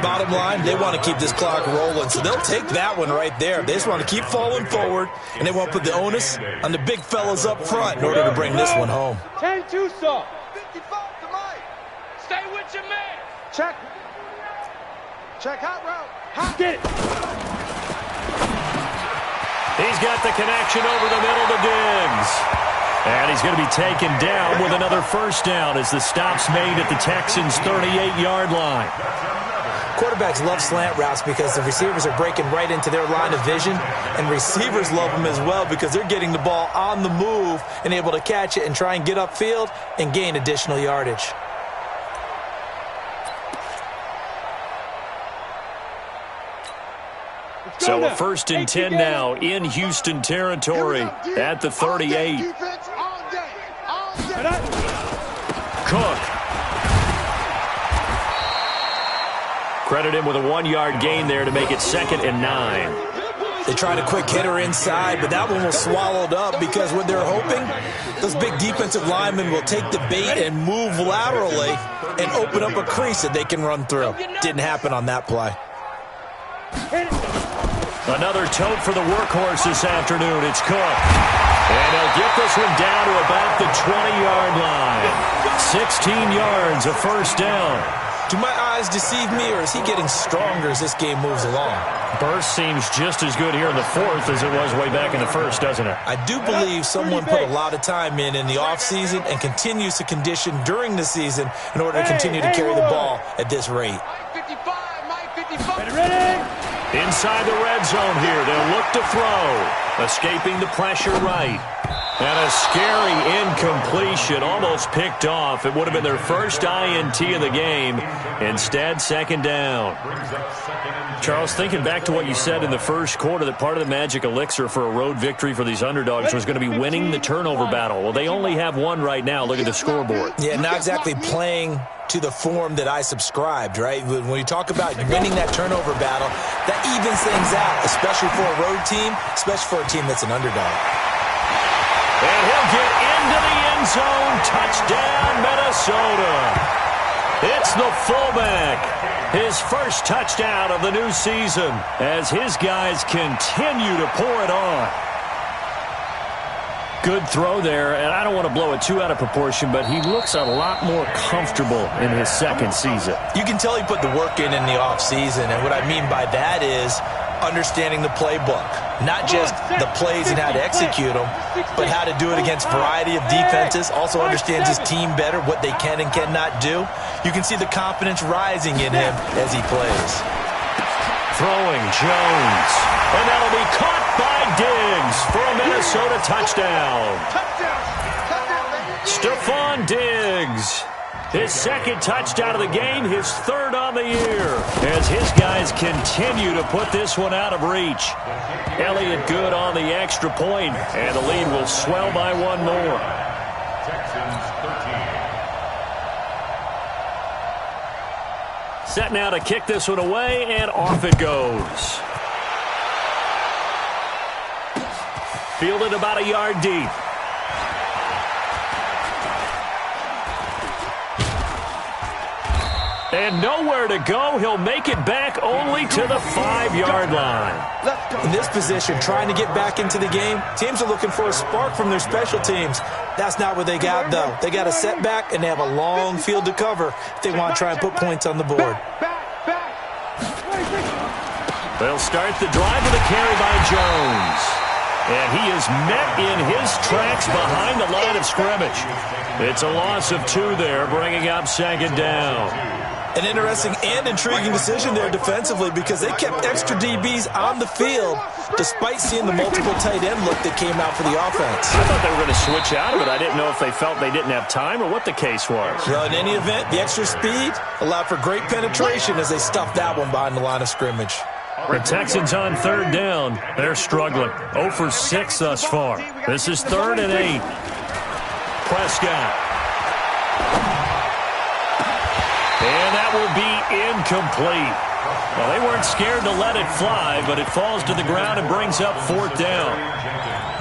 Bottom line, they want to keep this clock rolling, so they'll take that one right there. They just want to keep falling forward, and they want to put the onus on the big fellas up front in order to bring this one home. 10-2 saw. 55 to Mike. Stay with your man. Check. Check hot route. Hot. Get it. He's got the connection over the middle to Diggs. And he's going to be taken down with another first down as the stop's made at the Texans' 38-yard line. Quarterbacks love slant routes because the receivers are breaking right into their line of vision, and receivers love them as well because they're getting the ball on the move and able to catch it and try and get upfield and gain additional yardage. So a 1st and 10 now in Houston territory at the 38. Cook. Credit him with a 1-yard gain there to make it 2nd and 9. They tried a quick hitter inside, but that one was swallowed up because what they're hoping, those big defensive linemen will take the bait and move laterally and open up a crease that they can run through. Didn't happen on that play. Another tote for the workhorse this afternoon. It's Cook. And he'll get this one down to about the 20-yard line. 16 yards, a first down. Do my eyes deceive me, or is he getting stronger as this game moves along? Burst seems just as good here in the 4th as it was way back in the 1st, doesn't it? I do believe someone put a lot of time in the offseason and continues to condition during the season in order to continue to carry the ball at this rate. Mike 55, Mike 55. Ready? Inside the red zone here, they'll look to throw. Escaping the pressure right. And a scary incompletion, almost picked off. It would have been their first INT of the game. Instead, 2nd down. Charles, thinking back to what you said in the first quarter, that part of the magic elixir for a road victory for these underdogs was going to be winning the turnover battle. Well, they only have one right now. Look at the scoreboard. Yeah, not exactly playing to the form that I subscribed, right? When you talk about winning that turnover battle, that evens things out, especially for a road team, especially for a team that's an underdog. And he'll get into the end zone. Touchdown, Minnesota. It's the fullback. His first touchdown of the new season as his guys continue to pour it on. Good throw there, and I don't want to blow it too out of proportion, but he looks a lot more comfortable in his 2nd season. You can tell he put the work in the offseason, and what I mean by that is understanding the playbook. Not just the plays and how to execute them, but how to do it against a variety of defenses. Also understands his team better, what they can and cannot do. You can see the confidence rising in him as he plays. Throwing Jones. And that'll be caught by Diggs for a Minnesota touchdown. Stephon Diggs. His 2nd touchdown of the game, his 3rd on the year, as his guys continue to put this one out of reach. Elliott good on the extra point, and the lead will swell by one more. Texans 13. Set now to kick this one away, and off it goes. Fielded about a yard deep. And nowhere to go. He'll make it back only to the 5-yard line. In this position, trying to get back into the game, teams are looking for a spark from their special teams. That's not what they got, though. They got a setback, and they have a long field to cover if they want to try and put points on the board. They'll start the drive with a carry by Jones. And he is met in his tracks behind the line of scrimmage. It's a loss of 2 there, bringing up second down. An interesting and intriguing decision there defensively because they kept extra DBs on the field despite seeing the multiple tight end look that came out for the offense. I thought they were going to switch out of it. I didn't know if they felt they didn't have time or what the case was. Well, in any event, the extra speed allowed for great penetration as they stuffed that one behind the line of scrimmage. The Texans on third down. They're struggling. 0 for 6 thus far. This is 3rd and 8. Prescott. And that will be incomplete. Well, they weren't scared to let it fly, but it falls to the ground and brings up 4th down.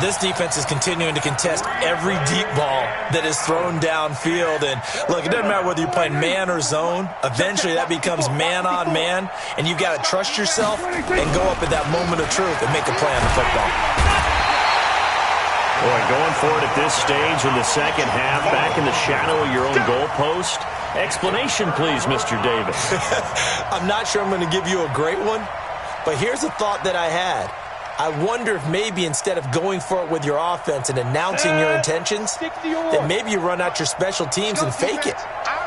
This defense is continuing to contest every deep ball that is thrown downfield. And, look, it doesn't matter whether you're playing man or zone. Eventually, that becomes man-on-man, and you've got to trust yourself and go up at that moment of truth and make a play on the football. Boy, going for it at this stage in the second half, back in the shadow of your own goalpost. Explanation, please, Mr. Davis. I'm not sure I'm going to give you a great one, but here's a thought that I had. I wonder if maybe instead of going for it with your offense and announcing your intentions, that maybe you run out your special teams and fake it.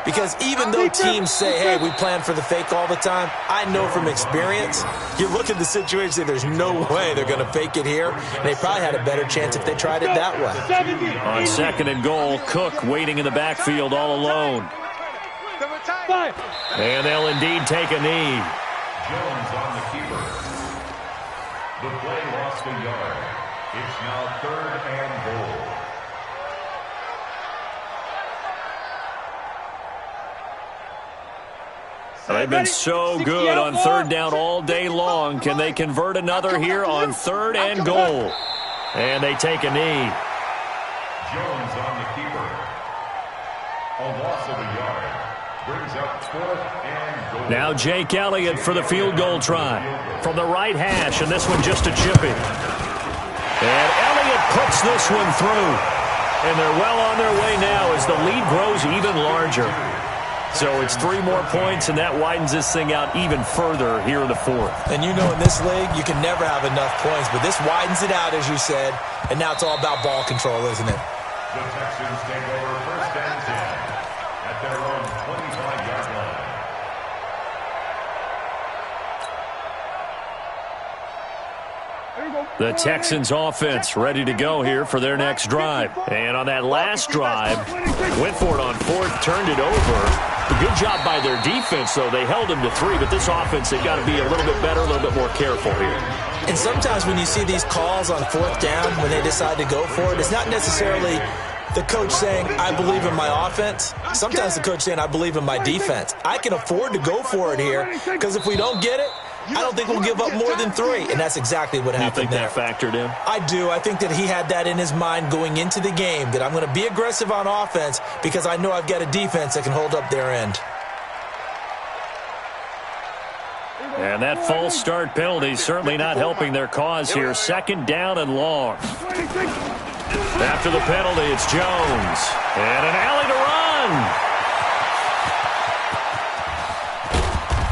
Because even though teams say, hey, we plan for the fake all the time, I know from experience, you look at the situation and say there's no way they're going to fake it here. And they probably had a better chance if they tried it that way. On 2nd and goal, Cook waiting in the backfield all alone. And they'll indeed take a knee. Jones on the keeper. The play lost a yard. It's now 3rd and goal. They've been so good on 3rd down all day long. Can they convert another here on 3rd and goal? And they take a knee. Jones on the keeper. A loss of a yard. Brings up 4th and goal. Now Jake Elliott for the field goal try. From the right hash, and this one just a chippy. And Elliott puts this one through. And they're well on their way now as the lead grows even larger. So it's 3 more points, and that widens this thing out even further here in the 4th. And you know in this league, you can never have enough points, but this widens it out, as you said, and now it's all about ball control, isn't it? The Texans take over 1st and 10 at their own 25-yard line. The Texans offense ready to go here for their next drive. And on that last drive, went for it on 4th, turned it over. A good job by their defense, though. They held them to 3, but this offense, they've got to be a little bit better, a little bit more careful here. And sometimes when you see these calls on 4th down, when they decide to go for it, it's not necessarily the coach saying, I believe in my offense. Sometimes the coach saying, I believe in my defense. I can afford to go for it here because if we don't get it, I don't think we'll give up more than 3, and that's exactly what happened there. You think that factored in? I do. I think that he had that in his mind going into the game, that I'm going to be aggressive on offense because I know I've got a defense that can hold up their end. And that false start penalty certainly not helping their cause here. 2nd down and long. After the penalty, it's Jones. And an alley to run.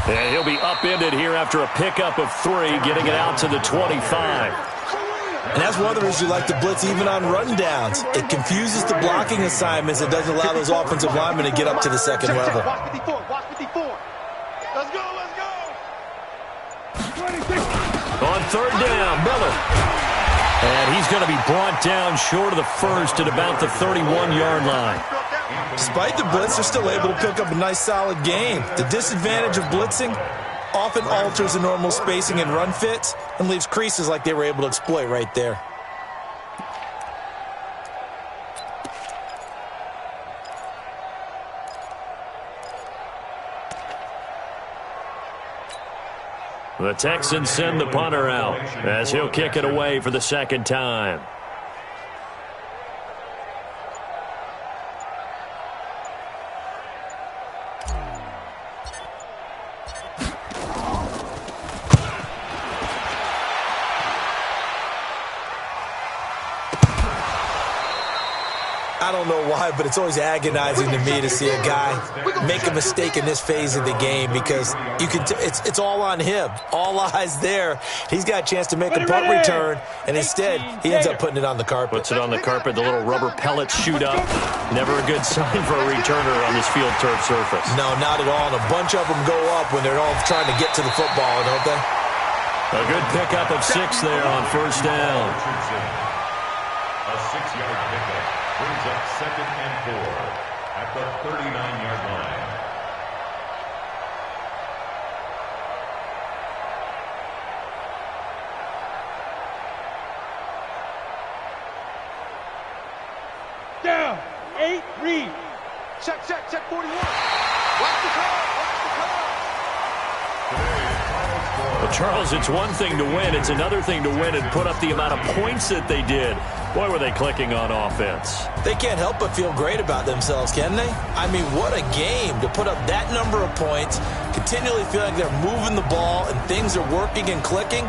And he'll be upended here after a pickup of 3, getting it out to the 25. And that's one of the reasons you like to blitz even on rundowns. It confuses the blocking assignments. It doesn't allow those offensive linemen to get up to the 2nd level. Watch 54. Watch 54. Let's go. Let's go. On 3rd down, Miller. And he's going to be brought down short of the 1st at about the 31-yard line. Despite the blitz, they're still able to pick up a nice, solid gain. The disadvantage of blitzing often alters the normal spacing and run fits and leaves creases like they were able to exploit right there. The Texans send the punter out as he'll kick it away for the 2nd time. don't know why, but it's always agonizing to me to see a guy make a mistake in this phase of the game because you can. It's all on him. All eyes there. He's got a chance to make a punt return, and instead he ends up putting it on the carpet. Puts it on the carpet. The little rubber pellets shoot up. Never a good sign for a returner on this field turf surface. No, not at all. And a bunch of them go up when they're all trying to get to the football, don't they? A good pickup of 6 there on first down. A 6-yard pickup brings up 2nd and 4 at the 39-yard line. Down. 8, read. Check 41. Watch the call. Well, Charles, it's one thing to win. It's another thing to win and put up the amount of points that they did. Boy, were they clicking on offense. They can't help but feel great about themselves, can they? I mean, what a game to put up that number of points, continually feel like they're moving the ball and things are working and clicking.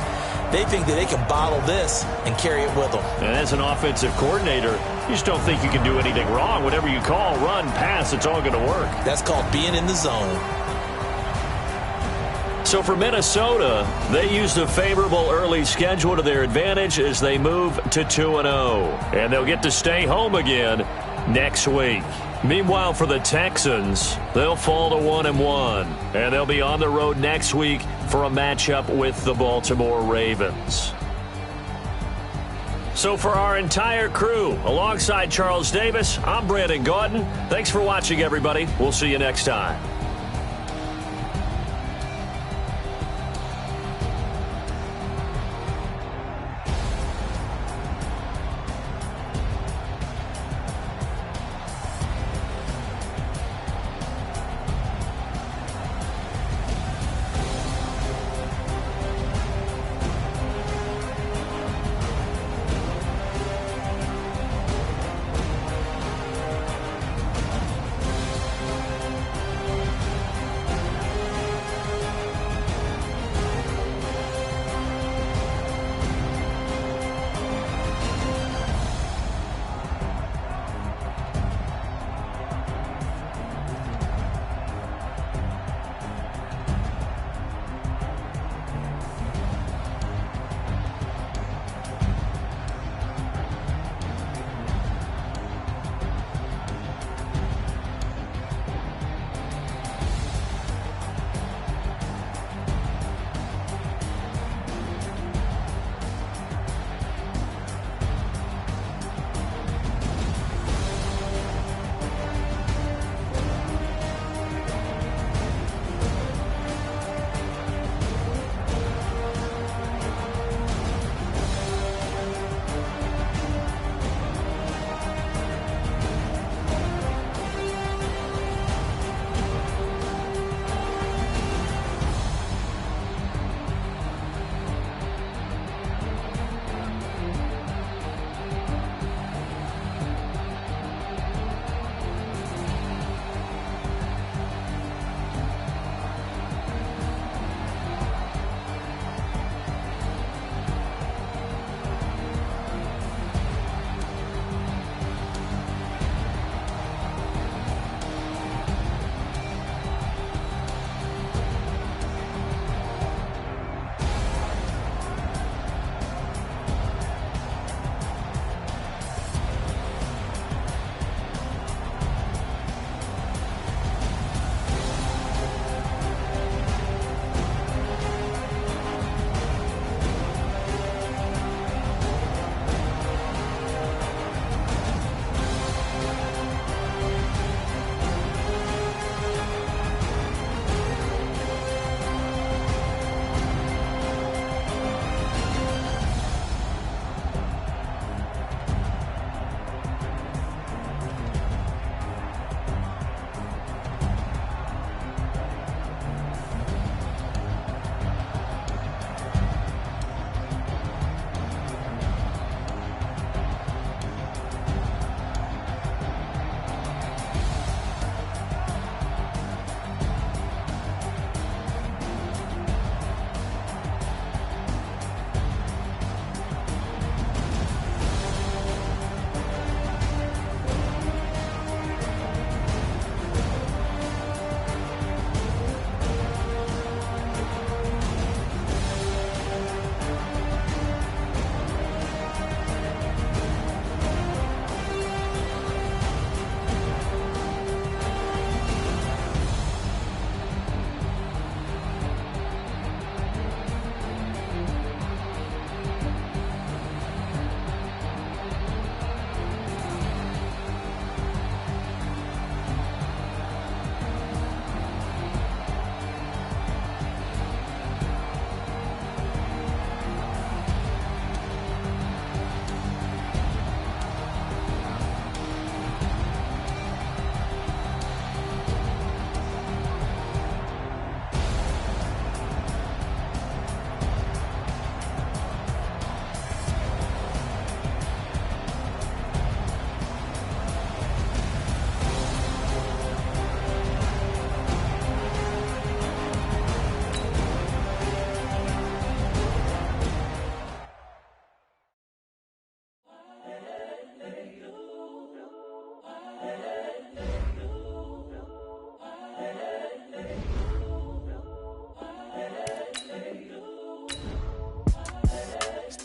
They think that they can bottle this and carry it with them. And as an offensive coordinator, you just don't think you can do anything wrong. Whatever you call, run, pass, it's all going to work. That's called being in the zone. So for Minnesota, they used a favorable early schedule to their advantage as they move to 2-0. And they'll get to stay home again next week. Meanwhile, for the Texans, they'll fall to 1-1. And they'll be on the road next week for a matchup with the Baltimore Ravens. So for our entire crew, alongside Charles Davis, I'm Brandon Gaudin. Thanks for watching, everybody. We'll see you next time.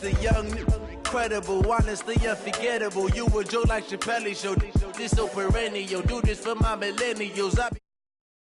the young, incredible, honestly unforgettable. You a joke like Chappelle Show. This so perennial. Do this for my millennials.